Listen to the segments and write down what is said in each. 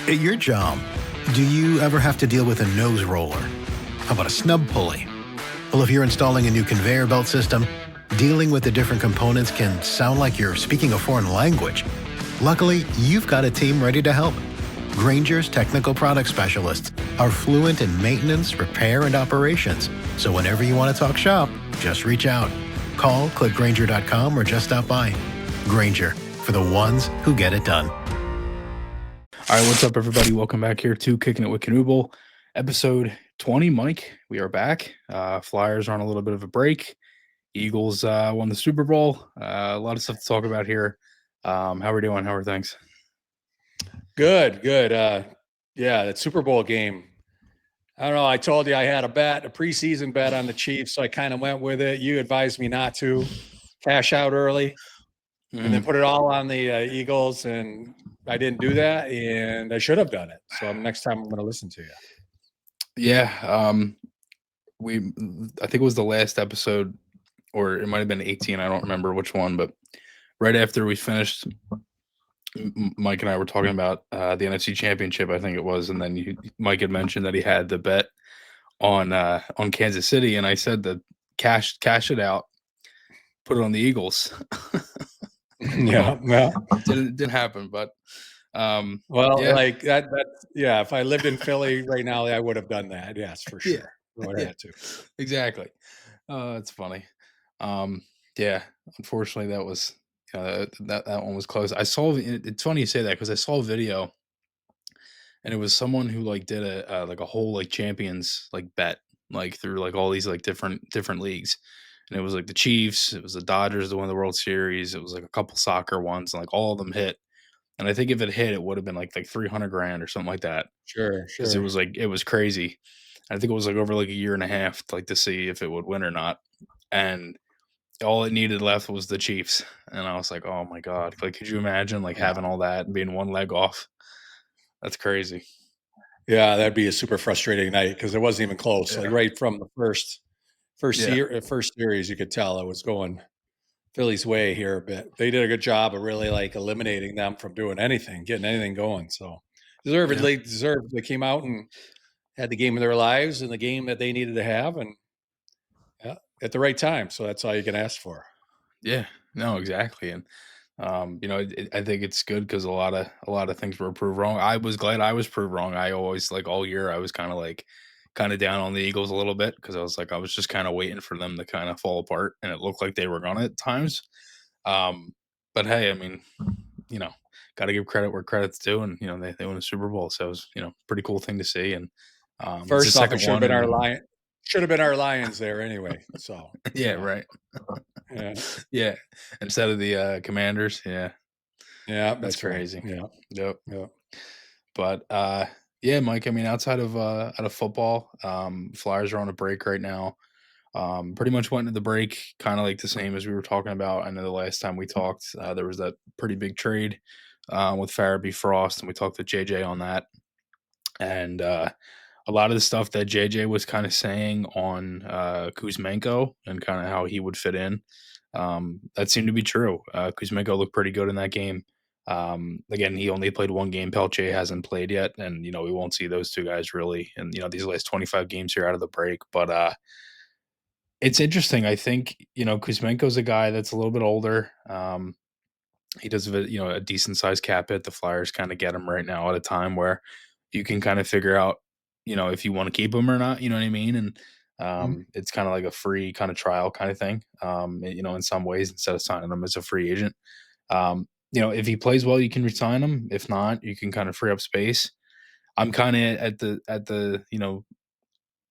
At your job, do you ever have to deal with a nose roller? How about a snub pulley? Well, if you're installing a new conveyor belt system, dealing with the different components can sound like you're speaking a foreign language. Luckily, you've got a team ready to help. Grainger's technical product specialists are fluent in maintenance, repair, and operations. So whenever you want to talk shop, just reach out. Call, click Grainger.com, or just stop by. Grainger, for the ones who get it done. All right, what's up, everybody? Welcome back here to Kickin It With Knuble, episode 20. Mike, we are back. Flyers are on a little bit of a break. Eagles won the Super Bowl. A lot of stuff to talk about here. How are we doing? How are things? Good. Yeah, that Super Bowl game. I don't know. I told you I had a preseason bet on the Chiefs, so I kind of went with it. You advised me not to cash out early and then put it all on the Eagles, and I didn't do that, and I should have done it. So next time I'm going to listen to you. Yeah, I think it was the last episode, or it might have been 18. I don't remember which one, but right after we finished, Mike and I were talking about the NFC Championship, I think it was, and then Mike had mentioned that he had the bet on Kansas City, and I said that cash it out, put it on the Eagles. Yeah, it didn't happen, but like that. Yeah, if I lived in Philly right now, I would have done that. Yes, for sure. I would have had to. Exactly. It's funny. Yeah, unfortunately, that was that one was close. I saw. It's funny you say that because I saw a video, and it was someone who like did a whole like champions like bet like through like all these like different leagues. And it was like the Chiefs, it was the Dodgers that won the World Series, it was like a couple soccer ones, and like all of them hit. And I think if it hit, it would have been like 300 grand or something like that. Sure. Because it was crazy. I think it was like over like a year and a half to see if it would win or not. And all it needed left was the Chiefs. And I was like, oh my God. Like, could you imagine like having all that and being one leg off? That's crazy. Yeah, that'd be a super frustrating night because it wasn't even close. Yeah. Like right from the first series, you could tell it was going Philly's way here a bit. They did a good job of really like eliminating them from doing anything, getting anything going. So deservedly deserved. They came out and had the game of their lives and the game that they needed to have, and at the right time. So that's all you can ask for. Yeah, no, exactly. And I think it's good because a lot of things were proved wrong. I was glad I was proved wrong. I always like all year I was kind of down on the Eagles a little bit because I was just kind of waiting for them to kind of fall apart, and it looked like they were gonna at times. But hey, I mean, got to give credit where credit's due, and they won the Super Bowl, so it was pretty cool thing to see. And first off, it should have been our Lions. Should have been our Lions there anyway. So yeah, right. Yeah, instead of the Commanders. Yeah, that's crazy. Right. Yep. But yeah, Mike, I mean, outside of football, Flyers are on a break right now. Pretty much went into the break kind of like the same as we were talking about. I know the last time we talked, there was that pretty big trade with Farabee Frost, and we talked with JJ on that. And a lot of the stuff that JJ was kind of saying on Kuzmenko and kind of how he would fit in, that seemed to be true. Kuzmenko looked pretty good in that game. Again, he only played one game. Pelche hasn't played yet, and we won't see those two guys really in these last 25 games here out of the break. But it's interesting. I think Kuzmenko's a guy that's a little bit older. He does a decent sized cap hit. The Flyers kind of get him right now at a time where you can kind of figure out if you want to keep him or not. You know what I mean? And it's kind of like a free kind of trial kind of thing. In some ways, instead of signing him as a free agent. If he plays well, you can resign him. If not, you can kind of free up space. I'm kind of at the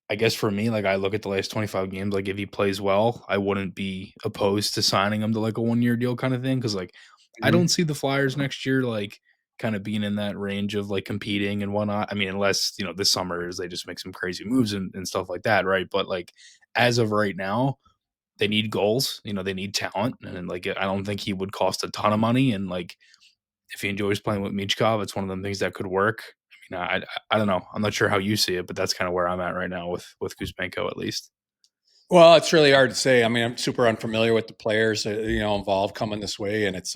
I guess for me, like I look at the last 25 games, like if he plays well, I wouldn't be opposed to signing him to like a 1-year deal kind of thing. Cause like I don't see the Flyers next year like kind of being in that range of like competing and whatnot. I mean, unless, this summer is they just make some crazy moves and stuff like that, right? But like as of right now, they need goals, they need talent. And like I don't think he would cost a ton of money. And like if he enjoys playing with Michkov, it's one of them things that could work. I don't know. I'm not sure how you see it, but that's kind of where I'm at right now with Kuzmenko at least. Well, it's really hard to say. I mean, I'm super unfamiliar with the players involved coming this way, and it's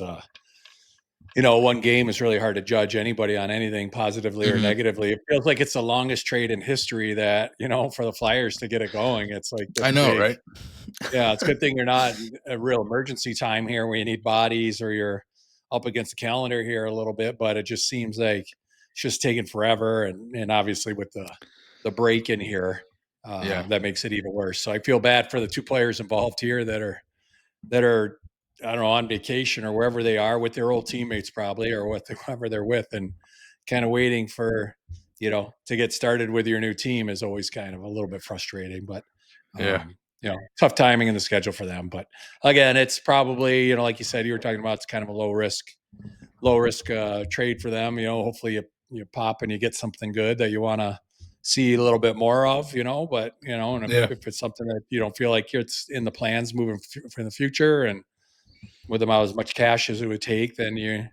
one game is really hard to judge anybody on anything positively or negatively. It feels like it's the longest trade in history that, for the Flyers to get it going. It's like this I know, big. right? Yeah, it's a good thing you're not in a real emergency time here where you need bodies or you're up against the calendar here a little bit, but it just seems like it's just taking forever. And obviously with the break in here, that makes it even worse. So I feel bad for the two players involved here that are, I don't know, on vacation or wherever they are with their old teammates probably, or with whoever they're with, and kind of waiting for, to get started with your new team is always kind of a little bit frustrating, but, tough timing in the schedule for them. But again, it's probably, like you said, you were talking about, it's kind of a low risk trade for them. Hopefully you pop and you get something good that you want to see a little bit more of, but, and if it's something that you don't feel like it's in the plans moving for the future, and with them out as much cash as it would take, then you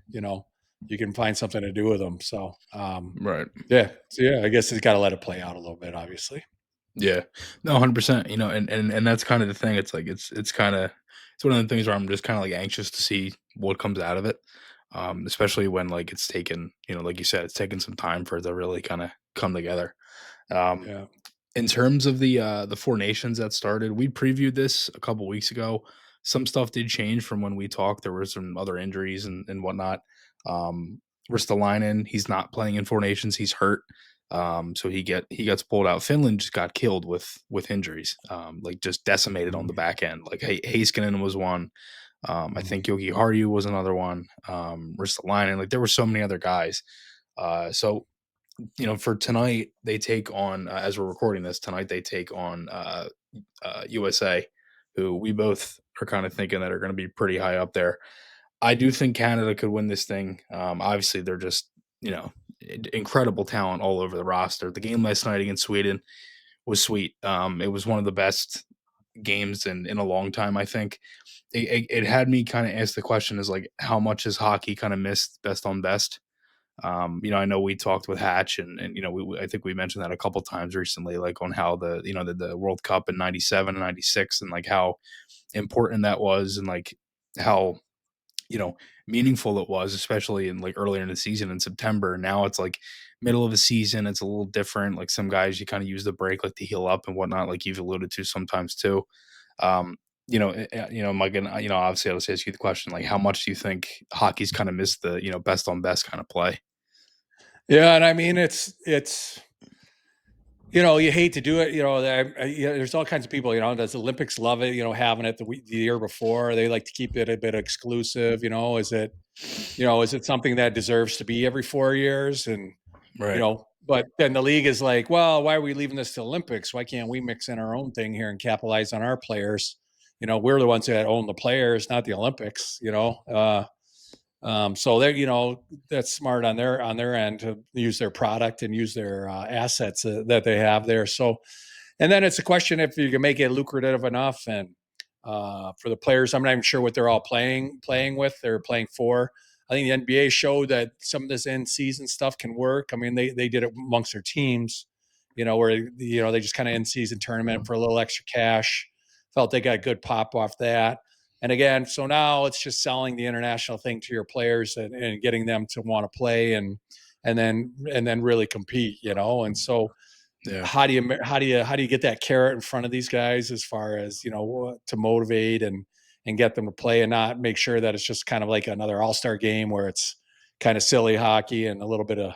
can find something to do with them. So, Right. I guess it's got to let it play out a little bit, obviously. Yeah. No, 100%, and that's kind of the thing. It's like, it's one of the things where I'm just kind of like anxious to see what comes out of it. Especially when like it's taken, like you said, it's taken some time for it to really kind of come together. Um, Yeah. in terms of the Four Nations that started, we previewed this a couple weeks ago. Some stuff did change from when we talked. There were some other injuries and whatnot. Ristolainen, he's not playing in Four Nations. He's hurt. So he gets pulled out. Finland just got killed with injuries. Like just decimated on the back end. Like Heiskanen was one. I think Yogi Harju was another one. Ristolainen, like there were so many other guys. So for tonight, they take on, as we're recording this tonight, they take on USA, who we both are kind of thinking that are going to be pretty high up there. I do think Canada could win this thing. Obviously, they're just, incredible talent all over the roster. The game last night against Sweden was sweet. It was one of the best games in a long time, I think. It had me kind of ask the question is like, how much has hockey kind of missed best on best? I know we talked with Hatch and I think we mentioned that a couple times recently, like on how the World Cup in 97 and 96 and like how important that was and like how, meaningful it was, especially in like earlier in the season in September. Now it's like middle of the season. It's a little different. Like some guys, you kind of use the break like to heal up and whatnot, like you've alluded to sometimes too. Mike, and obviously I'll just ask you the question, like how much do you think hockey's kind of missed the, best on best kind of play? Yeah. And I mean, it's, you hate to do it. There's all kinds of people, does Olympics love it, having it the year before. They like to keep it a bit exclusive. Is it something that deserves to be every 4 years? And, Right. But then the league is like, well, why are we leaving this to Olympics? Why can't we mix in our own thing here and capitalize on our players? We're the ones that own the players, not the Olympics, so they're, that's smart on their end to use their product and use their assets that they have there. So, and then it's a question if you can make it lucrative enough, and for the players, I'm not even sure what they're all playing with. They're playing for. I think the NBA showed that some of this end season stuff can work. I mean, they did it amongst their teams, where they just kind of end season tournament for a little extra cash. Felt they got a good pop off that. And again, so now it's just selling the international thing to your players and getting them to want to play and then really compete, And so, how do you get that carrot in front of these guys as far as to motivate and get them to play and not make sure that it's just kind of like another all-star game where it's kind of silly hockey and a little bit of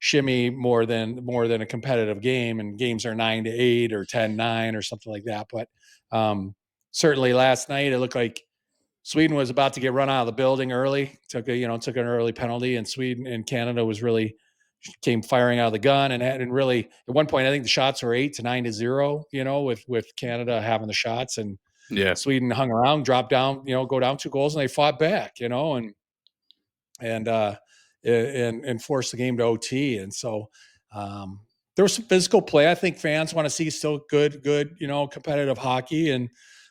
shimmy more than a competitive game, and games are 9-8 or 10-9 or something like that. But certainly last night it looked like Sweden was about to get run out of the building early, took an early penalty, and Sweden and Canada came firing out of the gun and really at one point I think the shots were 8 to 9 to 0, with Canada having the shots, and Sweden hung around, dropped down, go down 2 goals, and they fought back, and forced the game to OT. And so there was some physical play. I think fans want to see still good, competitive hockey and a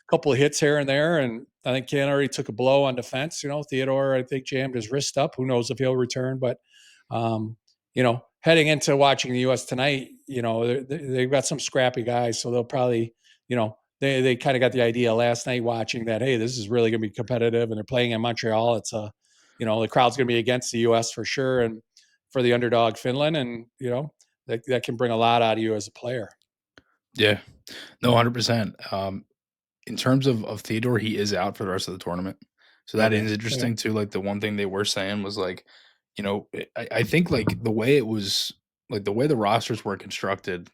couple of hits here and there. And I think Canada already took a blow on defense. Theodore, I think, jammed his wrist up. Who knows if he'll return? But, heading into watching the U.S. tonight, they've got some scrappy guys. So they'll probably, they kind of got the idea last night watching that, hey, this is really going to be competitive. And they're playing in Montreal. It's a the crowd's going to be against the U.S. for sure, and for the underdog Finland, and that can bring a lot out of you as a player. Yeah, no, 100%. In terms of Theodore, he is out for the rest of the tournament. So that is Okay. interesting too. Like the one thing they were saying was like, I think like the way it was, like the way the rosters were constructed,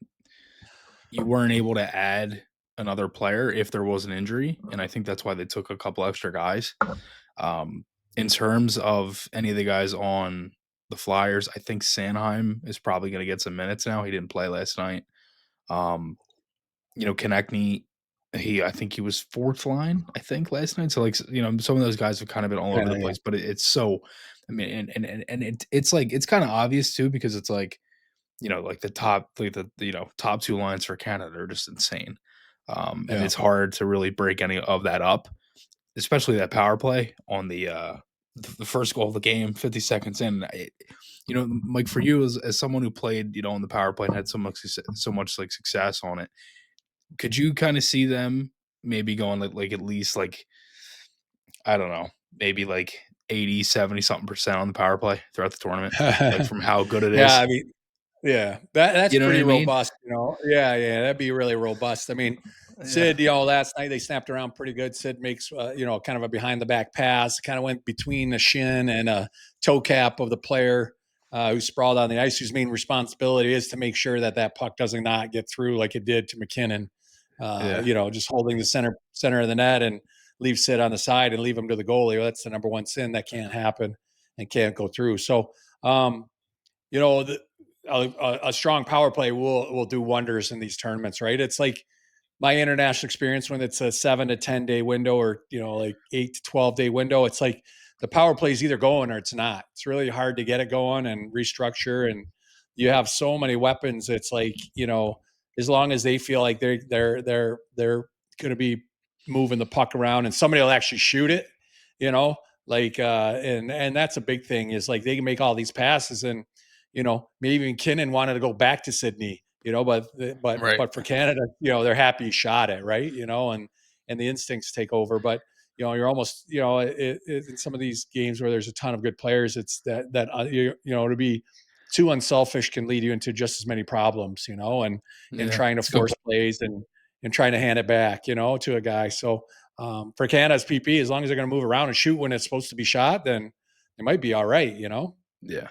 you weren't able to add another player if there was an injury, and I think that's why they took a couple extra guys. In terms of any of the guys on the Flyers, I think Sanheim is probably going to get some minutes now. He didn't play last night. Konechny, I think he was fourth line, I think, last night. So, like, some of those guys have kind of been all over the place, but it's so, I mean, and it's like, it's kind of obvious too, because it's like, like the top, like top two lines for Canada are just insane. And it's hard to really break any of that up, especially that power play on the first goal of the game, 50 seconds in. Like for you as someone who played, on the power play and had so much like success on it, could you kind of see them maybe going like at least like, I don't know, maybe like 80, 70 something percent on the power play throughout the tournament, like from how good it is? I mean, that's You know what pretty I mean? robust. Yeah, that'd be really robust. I mean, Yeah. Sid, last night they snapped around pretty good. Sid makes, kind of a behind the back pass, kind of went between the shin and a toe cap of the player who sprawled on the ice, whose main responsibility is to make sure that puck doesn't not get through like it did to McKinnon. Just holding the center of the net and leave Sid on the side and leave him to the goalie. Well, that's the number one sin that can't happen and can't go through. So, a strong power play will do wonders in these tournaments, right? It's like my international experience when it's a 7 to 10 day window, or like 8 to 12-day window. It's like the power play is either going or it's not. It's really hard to get it going and restructure, and you have so many weapons. It's like, as long as they feel like they're going to be moving the puck around and somebody will actually shoot it, like and that's a big thing, is like they can make all these passes, and maybe even McKinnon wanted to go back to Sydney, Right. but for Canada, they're happy he shot it, right, and the instincts take over. But you're almost, in some of these games where there's a ton of good players, it's that to be too unselfish can lead you into just as many problems, and Yeah. trying to It's a good force plays and trying to hand it back, to a guy. So for Canada's PP, as long as they're going to move around and shoot when it's supposed to be shot, then it might be all right, Yeah.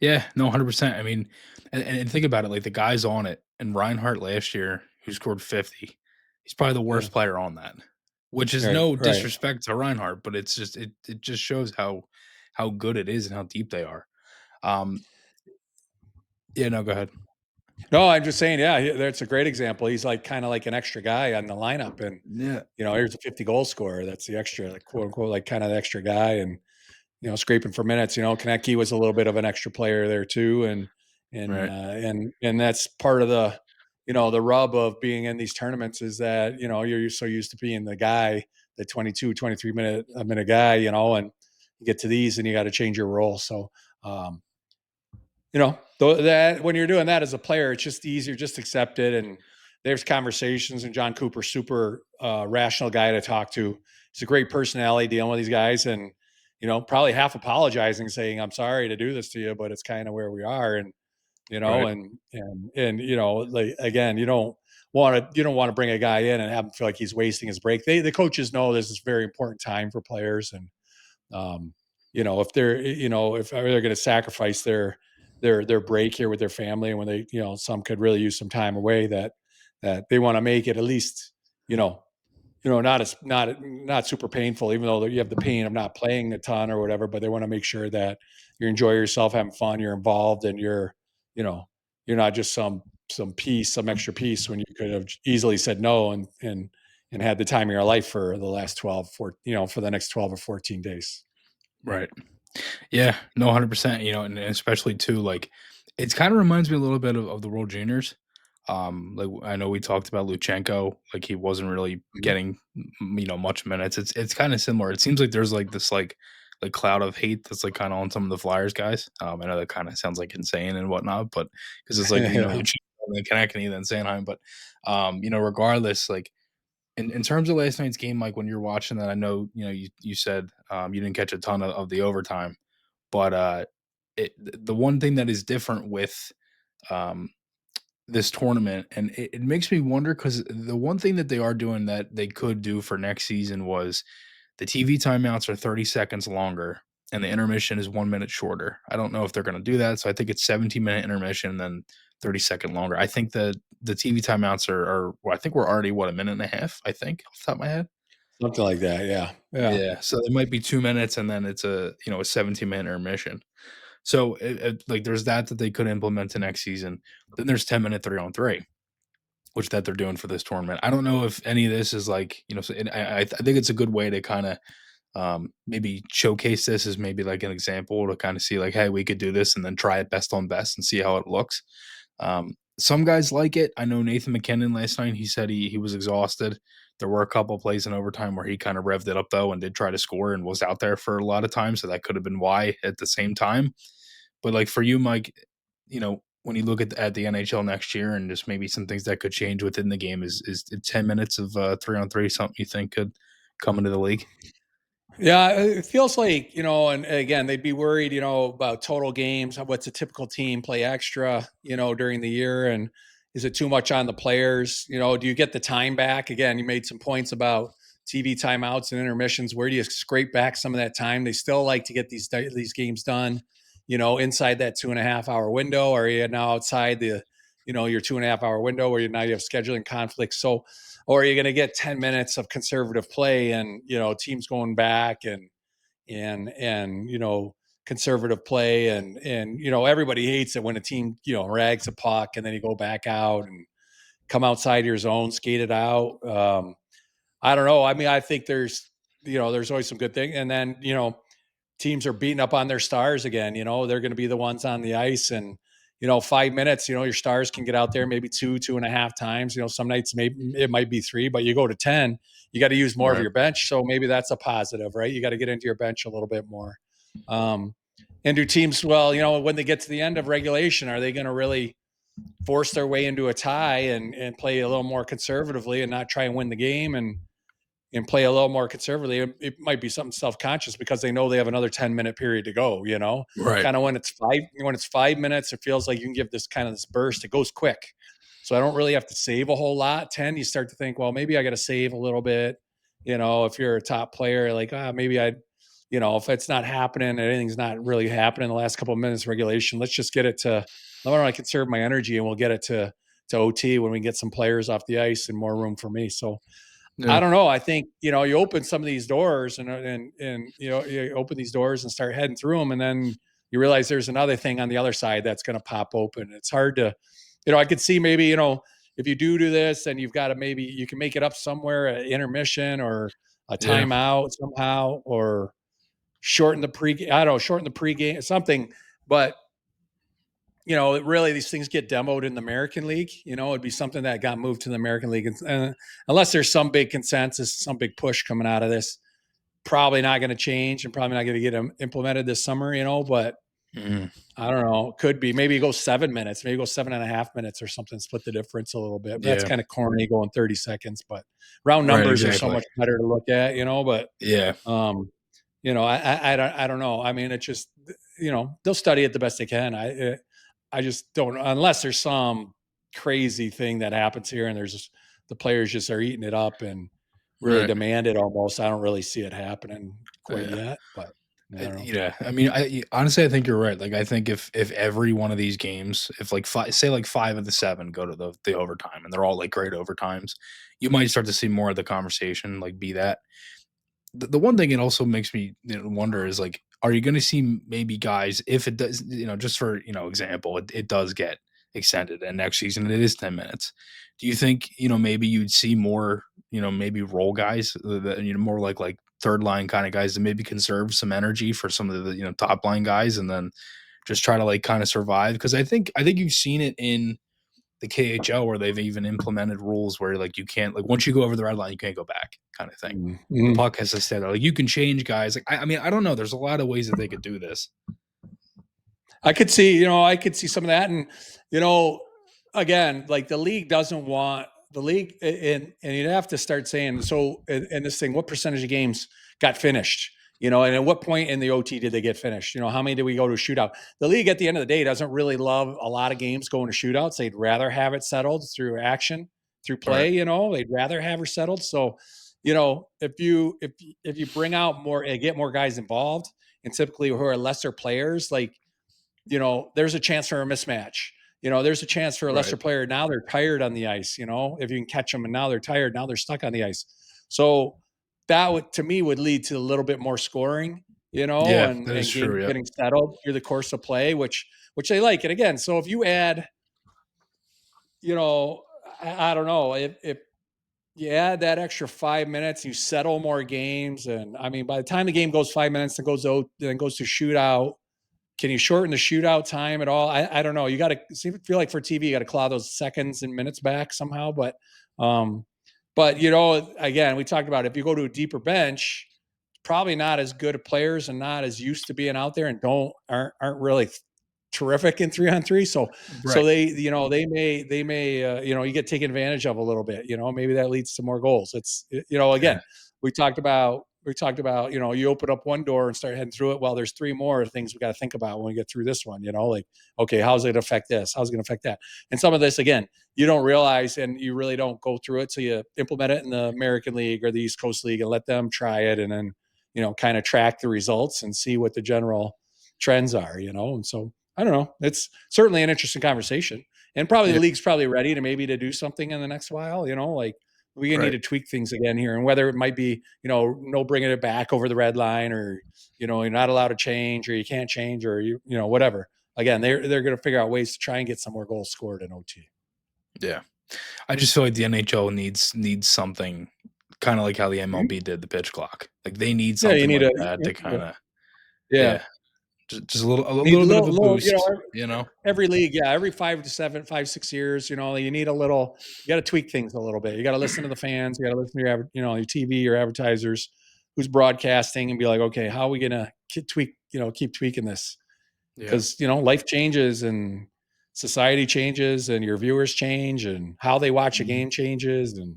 Yeah, no, 100%. I mean, and think about it, like the guys on it, and Reinhardt last year, who scored 50, he's probably the Yeah. worst player on that, which is Right, no right. disrespect to Reinhardt, but it's just, it just shows how good it is and how deep they are. Um, yeah, no, go ahead. No, I'm just saying, yeah, that's a great example. He's like kind of like an extra guy on the lineup, and Yeah, here's a 50 goal scorer. That's the extra, like, quote unquote, like kind of the extra guy, and scraping for minutes. Konechny was a little bit of an extra player there too, right. and that's part of the rub of being in these tournaments, is that you're so used to being the guy, the 22, 23 minute guy, and you get to these and you got to change your role. So um, that when you're doing that as a player, it's just easier, just accept it. And there's conversations, and John Cooper, super rational guy to talk to. He's a great personality dealing with these guys, and probably half apologizing, saying, "I'm sorry to do this to you, but it's kind of where we are." And Right. like, again, you don't want to bring a guy in and have him feel like he's wasting his break. The coaches know this is a very important time for players, and um, if they're going to sacrifice their break here with their family, and when they, some could really use some time away, that they want to make it at least, not super painful, even though you have the pain of not playing a ton or whatever, but they want to make sure that you enjoy yourself, having fun, you're involved, and you know, you're not just some extra piece, when you could have easily said no, and had the time of your life for the last for the next 12 or 14 days. Right. Yeah, no, 100%. And especially too, like it's kind of reminds me a little bit of the World Juniors. Like I know we talked about Luchenko, like he wasn't really Mhm. getting much minutes. It's kind of similar. It seems like there's like this like cloud of hate that's like kind of on some of the Flyers guys. I know that kind of sounds like insane and whatnot, but because it's like Yeah. Luchenko and then Konechny, then Sanheim, but regardless, like in terms of last night's game, like when you're watching that, I know you said you didn't catch a ton of the overtime, but the one thing that is different with um, this tournament, and it makes me wonder because the one thing that they are doing that they could do for next season was the TV timeouts are 30 seconds longer and the intermission is 1 minute shorter. I don't know if they're going to do that. So I think it's 17-minute intermission and then 30-second longer. I think the TV timeouts are well, I think we're already, what, a minute and a half, I think, off the top of my head. Something like that. Yeah. Yeah. Yeah. So it might be 2 minutes and then it's a 17-minute intermission. So like there's that they could implement to next season. Then there's 10-minute 3-on-3, which that they're doing for this tournament. I don't know if any of this is like, so I think it's a good way to kind of maybe showcase this as maybe like an example to kind of see like, hey, we could do this and then try it best on best and see how it looks. Some guys like it. I know Nathan McKinnon last night, he said he was exhausted. There were a couple plays in overtime where he kind of revved it up though and did try to score and was out there for a lot of time. So that could have been why at the same time. But like for you, Mike, when you look at the NHL next year and just maybe some things that could change within the game, is 10 minutes of 3-on-3 something you think could come into the league? Yeah, it feels like, and again, they'd be worried, about total games. What's a typical team play extra, during the year? And is it too much on the players? Do you get the time back? Again, you made some points about TV timeouts and intermissions. Where do you scrape back some of that time? They still like to get these games done, inside that 2.5 hour window. Or are you now outside your 2.5 hour window where you have scheduling conflicts? So, or are you going to get 10 minutes of conservative play and, teams going back and conservative play and, everybody hates it when a team, rags a puck and then you go back out and come outside your zone, skate it out. I don't know. I mean, I think there's always some good things. And then, teams are beating up on their stars again. They're going to be the ones on the ice and, 5 minutes, your stars can get out there maybe 2.5 times. Some nights maybe it might be 3, but you go to 10, you got to use more of your bench. So maybe that's a positive, right? You got to get into your bench a little bit more. And do teams, well, when they get to the end of regulation, are they going to really force their way into a tie and play a little more conservatively and not try and win the game and play a little more conservatively? It might be something self-conscious because they know they have another 10-minute period to go, Right. Kind of when it's 5 minutes, it feels like you can give this burst. It goes quick. So I don't really have to save a whole lot. 10, you start to think, well, maybe I got to save a little bit. If you're a top player, like, maybe if it's not happening and anything's not really happening in the last couple of minutes of regulation, let's just get it to, I want to conserve my energy and we'll get it to OT when we get some players off the ice and more room for me. So yeah. I don't know. I think, you open some of these doors and you open these doors and start heading through them. And then you realize there's another thing on the other side that's going to pop open. It's hard to, I could see maybe, if you do this, then you've got to, maybe you can make it up somewhere, an intermission or a timeout somehow, or shorten the pregame, something. But, really these things get demoed in the American League. It'd be something that got moved to the American League. And unless there's some big consensus, some big push coming out of this, probably not going to change and probably not going to get them implemented this summer, but I don't know. Could be. Maybe go 7 minutes, maybe go 7.5 minutes or something, split the difference a little bit. That's kind of corny going 30 seconds, but round numbers are so much better to look at, but yeah. I don't know. I mean, it's just, they'll study it the best they can. I just don't, unless there's some crazy thing that happens here and there's just, the players just are eating it up and really demand it almost. I don't really see it happening quite yet, but I don't know. Yeah. I mean, honestly, I think you're right. Like, I think if every one of these games, if like 5 of the 7 go to the overtime and they're all like great overtimes, you might start to see more of the conversation, like be that. The one thing it also makes me wonder is like, are you going to see maybe guys, if it does, just for, example, it does get extended and next season it is 10 minutes. Do you think, maybe you'd see more, maybe role guys that, more like third line kind of guys to maybe conserve some energy for some of the, top line guys and then just try to like kind of survive? Cause I think you've seen it in the KHL where they've even implemented rules where like you can't, like once you go over the red line, you can't go back, kind of thing. The puck has to stay there. Like you can change guys. Like I mean, I don't know. There's a lot of ways that they could do this. I could see some of that. And, again, like the league doesn't want the league, and you'd have to start saying, so in this thing, what percentage of games got finished? And at what point in the OT did they get finished? How many did we go to a shootout? The league at the end of the day doesn't really love a lot of games going to shootouts. They'd rather have it settled through action, through play. Right. They'd rather have it settled. So, if you bring out more and get more guys involved, and typically who are lesser players, like, there's a chance for a mismatch. There's a chance for a lesser player. Now they're tired on the ice, if you can catch them, and now they're tired. Now they're stuck on the ice. So that would, to me, would lead to a little bit more scoring, Yeah, and that is games true. Yeah. getting settled through the course of play, which they like. And again, so if you add, I don't know, if you add that extra 5 minutes, you settle more games. And I mean, by the time the game goes 5 minutes and goes to shootout, can you shorten the shootout time at all? I don't know. You got to feel like for TV, you got to claw those seconds and minutes back somehow. But again, we talked about, if you go to a deeper bench, probably not as good of players and not as used to being out there, and aren't really terrific in 3-on-3. So they may you get taken advantage of a little bit. Maybe that leads to more goals. It's again, we talked about, you open up one door and start heading through it. Well, there's three more things we got to think about when we get through this one, like, okay, how's it affect this? How's it going to affect that? And some of this, again, you don't realize, and you really don't go through it till you implement it in the American League or the East Coast League and let them try it. And then, kind of track the results and see what the general trends are, and so I don't know. It's certainly an interesting conversation, and probably the league's probably ready to do something in the next while, like, we're going to need to tweak things again here. And whether it might be, no bringing it back over the red line, or, you're not allowed to change, or you can't change, or whatever. Again, they're going to figure out ways to try and get some more goals scored in OT. Yeah. I just feel like the NHL needs something kind of like how the MLB did the pitch clock. Like, they need something like that to kind of, just a little bit of a boost, Every league, every 5-6 years, you need you got to tweak things a little bit. You got to listen to the fans. You got to listen to your TV, your advertisers, who's broadcasting, and be like, okay, how are we going to keep tweaking this? Because, life changes, and society changes, and your viewers change, and how they watch a game changes. And,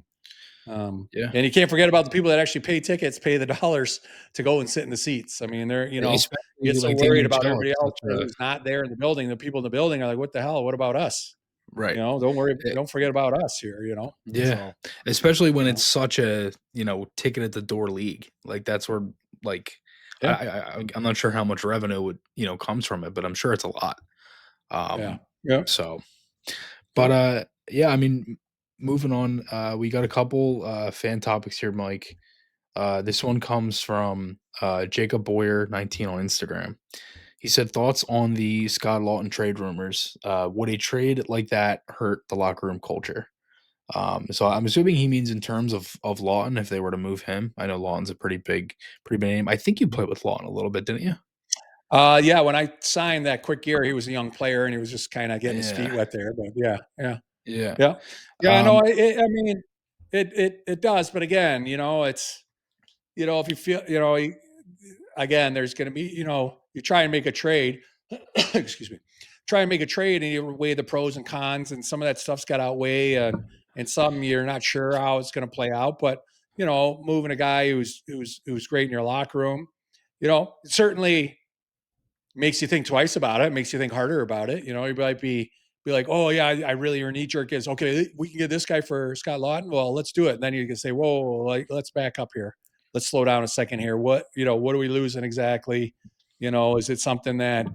and you can't forget about the people that actually pay the dollars to go and sit in the seats. I mean, they're, you get so worried about everybody else who's not there in the building. The people in the building are like, what the hell? What about us? Right. Don't worry. Don't forget about us here, Yeah. So, especially when it's such a, ticket at the door league. Like, that's where, like, I'm not sure how much revenue would, comes from it, but I'm sure it's a lot. So, but, I mean, moving on, we got a couple fan topics here, Mike. This one comes from Jacob Boyer 19 on Instagram. He said, thoughts on the Scott Laughton trade rumors. Would a trade like that hurt the locker room culture? So I'm assuming he means in terms of Laughton, if they were to move him. I know Laughton's a pretty big name. I think you played with Laughton a little bit, didn't you? When I signed that quick year, he was a young player, and he was just kind of getting his feet wet there. But I know. I mean, it does. But again, it's, if you feel, again, there's going to be, you try and make a trade, excuse me, try and make a trade, and you weigh the pros and cons, and some of that stuff's got to outweigh, and some you're not sure how it's going to play out. But, moving a guy who's great in your locker room, certainly makes you think twice about it, makes you think harder about it. You might be like, oh yeah, I really, your knee jerk is, okay, we can get this guy for Scott Laughton. Well, let's do it. And then you can say, whoa, like, let's back up here. Let's slow down a second here. What are we losing exactly? Is it something that,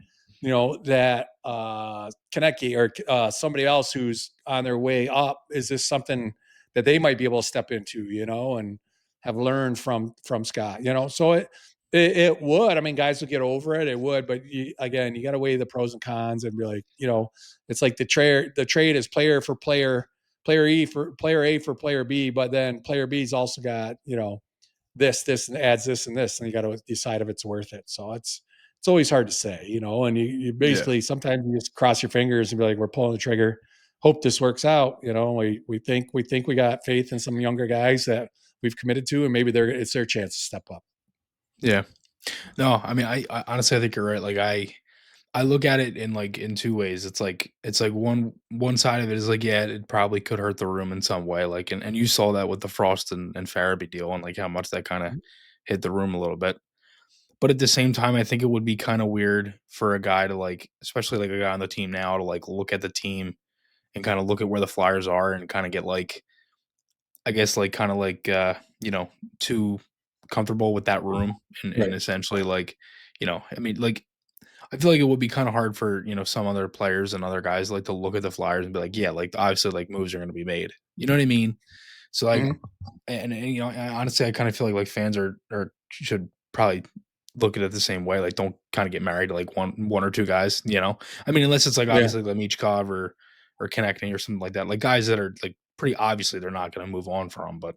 that Konecny or somebody else who's on their way up, is this something that they might be able to step into, and have learned from Scott, so it would. I mean, guys would get over it. It would, but you got to weigh the pros and cons and be like, it's like the trade is player for player, player A for player B, but then player B's also got, this and adds this and this, and you got to decide if it's worth it. So it's always hard to say, and you basically sometimes you just cross your fingers and be like, we're pulling the trigger, hope this works out. We think we got faith in some younger guys that we've committed to, and maybe it's their chance to step up. Yeah. No, I mean, I honestly, I think you're right. Like, I look at it in two ways. It's like one side of it is like, yeah, it probably could hurt the room in some way. Like, and you saw that with the Frost and Farabee deal and like how much that kind of Mhm. hit the room a little bit. But at the same time, I think it would be kind of weird for a guy to like, especially like a guy on the team now, to like look at the team and kind of look at where the Flyers are and kind of get like, I guess like kind of like too comfortable with that room and Right. essentially like, I mean like I feel like it would be kind of hard for, some other players and other guys like to look at the Flyers and be like, yeah, like obviously like moves are going to be made. You know what I mean? So like, Mhm. honestly, I kind of feel like fans are should probably look at it the same way. Like, don't kind of get married to like one or two guys. I mean, unless it's like Yeah. obviously like Michkov or Konechny or something like that. Like guys that are like pretty obviously they're not going to move on from. But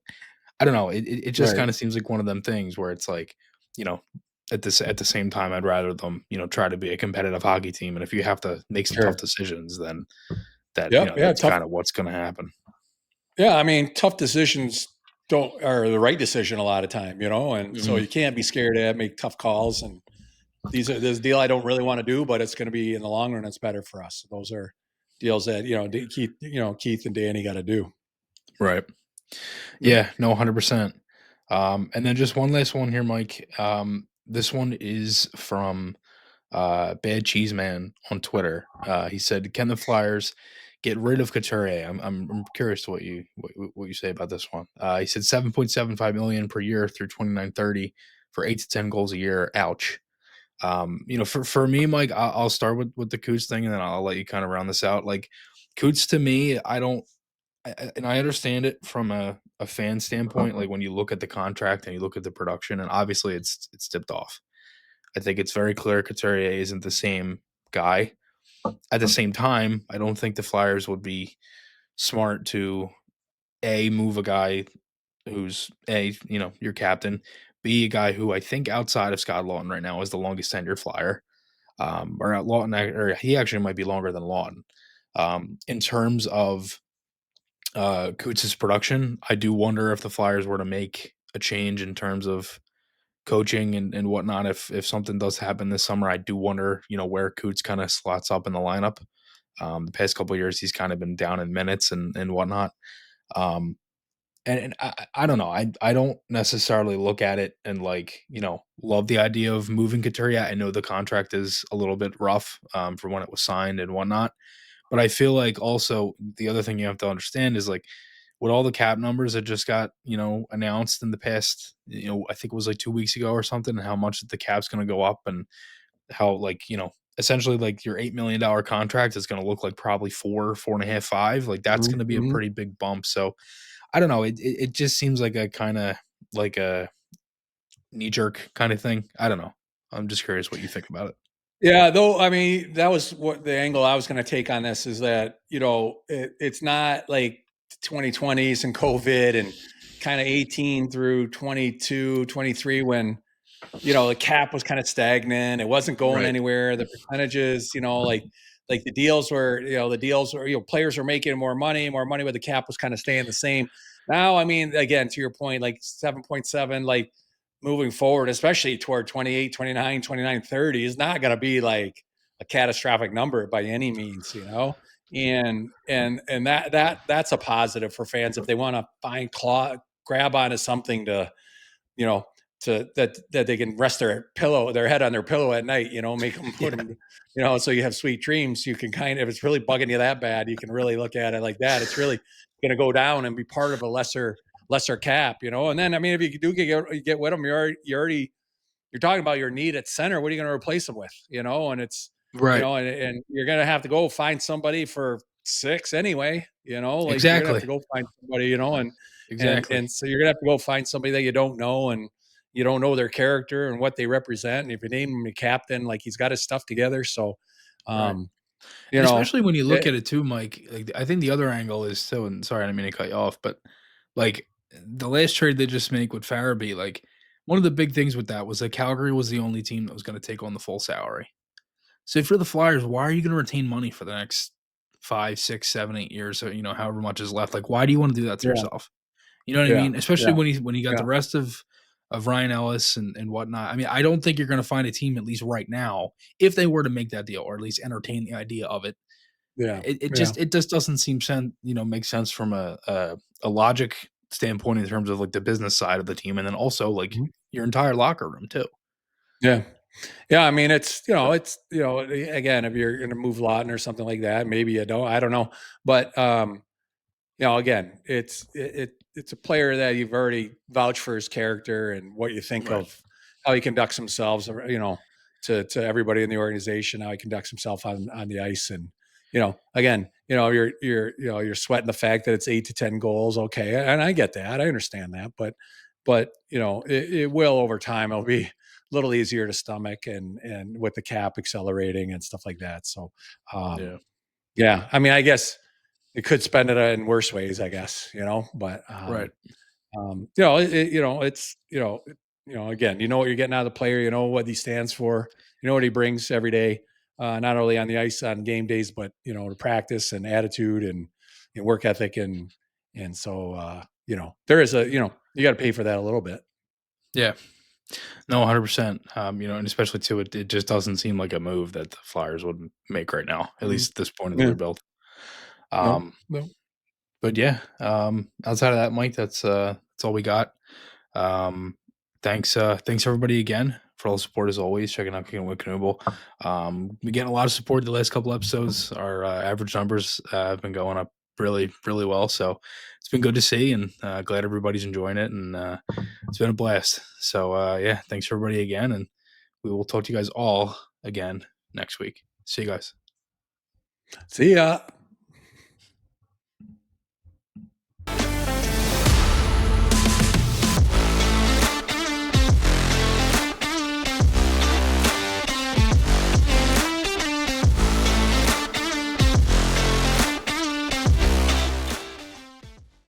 I don't know. It just Right. kind of seems like one of them things where it's like, you know, at the same time, I'd rather them, try to be a competitive hockey team. And if you have to make some tough Sure. decisions, then that, Yep. Yeah. that's Tough. kind of what's going to happen. Yeah. I mean, tough decisions don't are the right decision a lot of time, and so Mhm. you can't be scared to make tough calls. And this deal I don't really want to do, but it's going to be in the long run, it's better for us. Those are deals that, Keith and Danny got to do. Right. Yep. Yeah, no, 100%. And then just one last one here, Mike. This one is from Bad Cheese Man on Twitter. He said, "Can the Flyers get rid of Couturier?" I'm curious to what you say about this one. He said 7.75 million per year through 29-30 for 8 to 10 goals a year. Ouch. For me, Mike, I'll start with the Coots thing, and then I'll let you kind of round this out. Like Coots to me, I don't. And I understand it from a fan standpoint. Like when you look at the contract and you look at the production, and obviously it's tipped off. I think it's very clear Couturier isn't the same guy. At the same time, I don't think the Flyers would be smart to move a guy who's your captain, b a guy who I think outside of Scott Laughton right now is the longest tenured Flyer. Or at Laughton, or he actually might be longer than Laughton. In terms of Coots' production, I do wonder if the Flyers were to make a change in terms of coaching and whatnot. If something does happen this summer, I do wonder, where Coots kind of slots up in the lineup. The past couple of years, he's kind of been down in minutes and whatnot. Um, and I don't know. I don't necessarily look at it and like love the idea of moving Couturier. I know the contract is a little bit rough for when it was signed and whatnot. But I feel like also the other thing you have to understand is like with all the cap numbers that just got, announced in the past, I think it was like 2 weeks ago or something, and how much the cap's going to go up and how like, essentially like your $8 million contract is going to look like probably 4.5, 5. Like that's going to be a Mhm. pretty big bump. So I don't know. It just seems like a kind of like a knee jerk kind of thing. I don't know. I'm just curious what you think about it. Yeah, though, I mean, that was what the angle I was going to take on this is that, it's not like 2020s and COVID and kind of 18 through 22, 23 when, the cap was kind of stagnant. It wasn't going Right. anywhere. The percentages, like the deals were, players were making more money, but the cap was kind of staying the same. Now, I mean, again, to your point, like 7.7, like moving forward, especially toward 28, 29, 29, 30 is not going to be like a catastrophic number by any means, and that's a positive for fans if they want to grab onto something to, you know, that they can rest their head on their pillow at night, make them put Yeah. them, so you have sweet dreams. You can if it's really bugging you that bad, you can really look at it like that. It's really going to go down and be part of a lesser cap, and then, I mean, if you do get with them, you're talking about your need at center. What are you going to replace them with? And it's, Right. and you're going to have to go find somebody for six anyway, like you're going to have Exactly. to go find somebody, Exactly. and so you're going to have to go find somebody that you don't know, and you don't know their character and what they represent. And if you name him a captain, like he's got his stuff together. So, Right. um, you And know, especially when you look it, at it too, Mike, like I think the other angle is so, and sorry, I didn't mean to cut you off, but like the last trade they just make with Farabee, like one of the big things with that was that Calgary was the only team that was going to take on the full salary. So if you're the Flyers, why are you going to retain money for the next 5, 6, 7, 8 years, or however much is left? Like, why do you want to do that to yeah, yourself? You know what I yeah, mean? Especially yeah, when he got yeah, the rest of Ryan Ellis and whatnot. I mean, I don't think you're going to find a team, at least right now, if they were to make that deal or at least entertain the idea of it. Yeah. It just doesn't seem make sense from a logic standpoint in terms of like the business side of the team, and then also like Mhm. your entire locker room too. Yeah. Yeah, I mean, again, if you're going to move Laughton or something like that, maybe you don't. I don't know, but again, it's a player that you've already vouched for his character and what you think Right. of how he conducts himself. To everybody in the organization, how he conducts himself on the ice, and again, you're sweating the fact that it's 8 to 10 goals. Okay, and I get that, I understand that, but it will over time. It'll be a little easier to stomach, and with the cap accelerating and stuff like that. So, Yeah. yeah, I mean, I guess it could spend it in worse ways, I guess, but, Right. again, you know what you're getting out of the player, you know what he stands for, you know what he brings every day, not only on the ice on game days, but, to practice and attitude and work ethic. And so, there is you got to pay for that a little bit. Yeah. No, 100%. And especially too, it just doesn't seem like a move that the Flyers would make right now, at Mhm. least at this point in the Yeah. rebuild. No, Um, no. but yeah, outside of that, Mike, that's all we got. Um, thanks everybody again for all the support as always. Checking out Kickin With Knuble. We getting a lot of support the last couple episodes. Our average numbers have been going up really, really well. So it's been good to see, and glad everybody's enjoying it. And it's been a blast. So yeah, thanks everybody again, and we will talk to you guys all again next week. See you guys. See ya.